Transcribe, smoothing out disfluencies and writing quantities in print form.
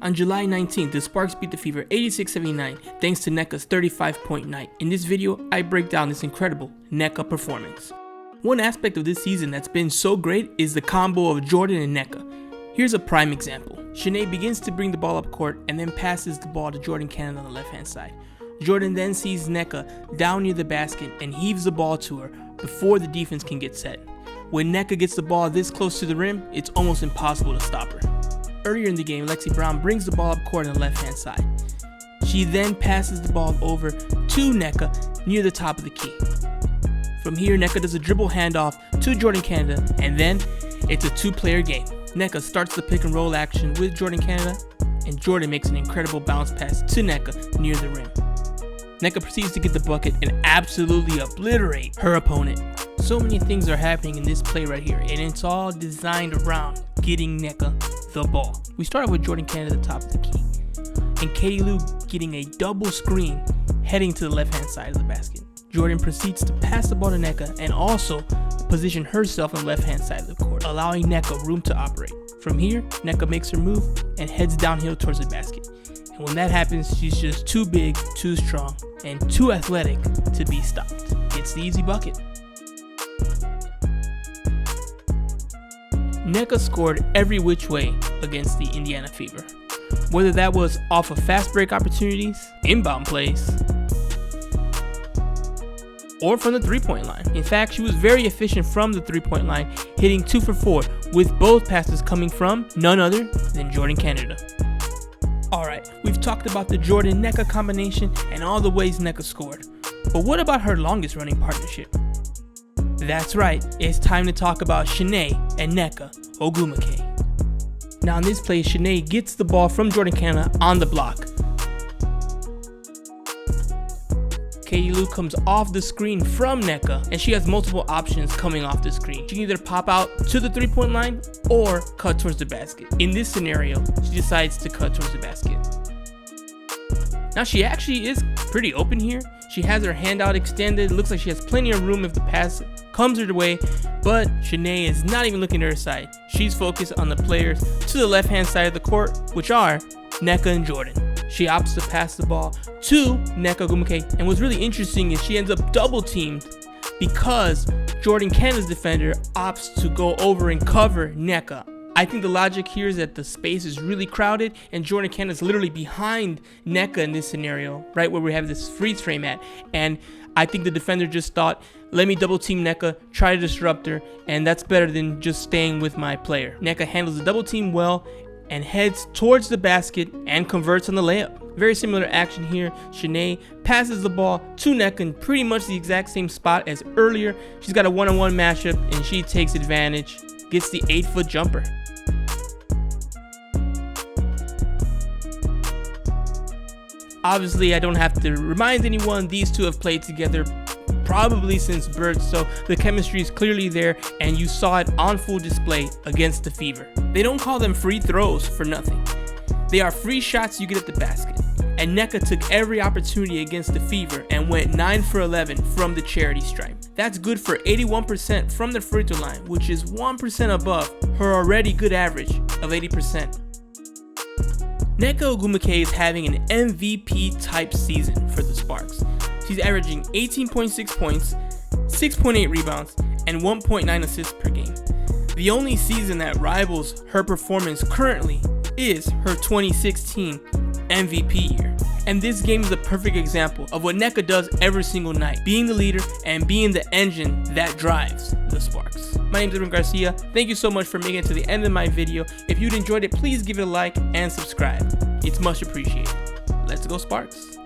On July 19th, the Sparks beat the Fever 86-79 thanks to Nneka's 35-point night. In this video, I break down this incredible Nneka performance. One aspect of this season that's been so great is the combo of Jordan and Nneka. Here's a prime example. Shanae begins to bring the ball up court and then passes the ball to Jordan Cannon on the left hand side. Jordan then sees Nneka down near the basket and heaves the ball to her before the defense can get set. When Nneka gets the ball this close to the rim, it's almost impossible to stop her. Earlier in the game, Lexi Brown brings the ball up court on the left hand side. She then passes the ball over to Nneka near the top of the key. From here, Nneka does a dribble handoff to Jordan Canada, and then it's a two-player game. Nneka starts the pick and roll action with Jordan Canada, and Jordan makes an incredible bounce pass to Nneka near the rim. Nneka proceeds to get the bucket and absolutely obliterate her opponent. So many things are happening in this play right here, and it's all designed around getting Nneka the ball. We started with Jordan Canada at the top of the key, and Katie Lou getting a double screen heading to the left-hand side of the basket. Jordan proceeds to pass the ball to Nneka and also position herself on the left-hand side of the court, allowing Nneka room to operate. From here, Nneka makes her move and heads downhill towards the basket. And when that happens, she's just too big, too strong, and too athletic to be stopped. It's the easy bucket. Nneka scored every which way against the Indiana Fever. Whether that was off of fast break opportunities, inbound plays, or from the three-point line. In fact, she was very efficient from the three-point line, hitting 2 for 4, with both passes coming from none other than Jordan Canada. Alright, we've talked about the Jordan-Nneka combination and all the ways Nneka scored. But what about her longest running partnership? That's right, it's time to talk about Shanae and Nneka Ogwumike. Now in this play, Shanae gets the ball from Jordan Canada on the block. Katie Lou comes off the screen from Nneka, and she has multiple options coming off the screen. She can either pop out to the three-point line or cut towards the basket. In this scenario, she decides to cut towards the basket. Now she actually is pretty open here. She has her hand out extended. It looks like she has plenty of room if the pass comes her way, but Shanae is not even looking to her side. She's focused on the players to the left-hand side of the court, which are Nneka and Jordan. She opts to pass the ball to Nneka Ogwumike, and what's really interesting is she ends up double teamed because Jordan Canada's defender opts to go over and cover Nneka. I think the logic here is that the space is really crowded and Jordan Canada's literally behind Nneka in this scenario, right where we have this freeze frame at, and I think the defender just thought, let me double team Nneka, try to disrupt her, and that's better than just staying with my player. Nneka handles the double team well and heads towards the basket and converts on the layup. Very similar action here. Shanae passes the ball to Nneka in pretty much the exact same spot as earlier. She's got a one-on-one matchup and she takes advantage, gets the 8-foot jumper. Obviously, I don't have to remind anyone, these two have played together probably since birth, so the chemistry is clearly there, and you saw it on full display against the Fever. They don't call them free throws for nothing. They are free shots you get at the basket, and Nneka took every opportunity against the Fever and went 9 for 11 from the charity stripe. That's good for 81% from the free throw line, which is 1% above her already good average of 80%. Nneka Ogwumike is having an MVP type season for the Sparks. She's averaging 18.6 points, 6.8 rebounds, and 1.9 assists per game. The only season that rivals her performance currently is her 2016 MVP year. And this game is a perfect example of what Nneka does every single night, being the leader and being the engine that drives the Sparks. My name is Edwin Garcia. Thank you so much for making it to the end of my video. If you'd enjoyed it, please give it a like and subscribe. It's much appreciated. Let's go Sparks.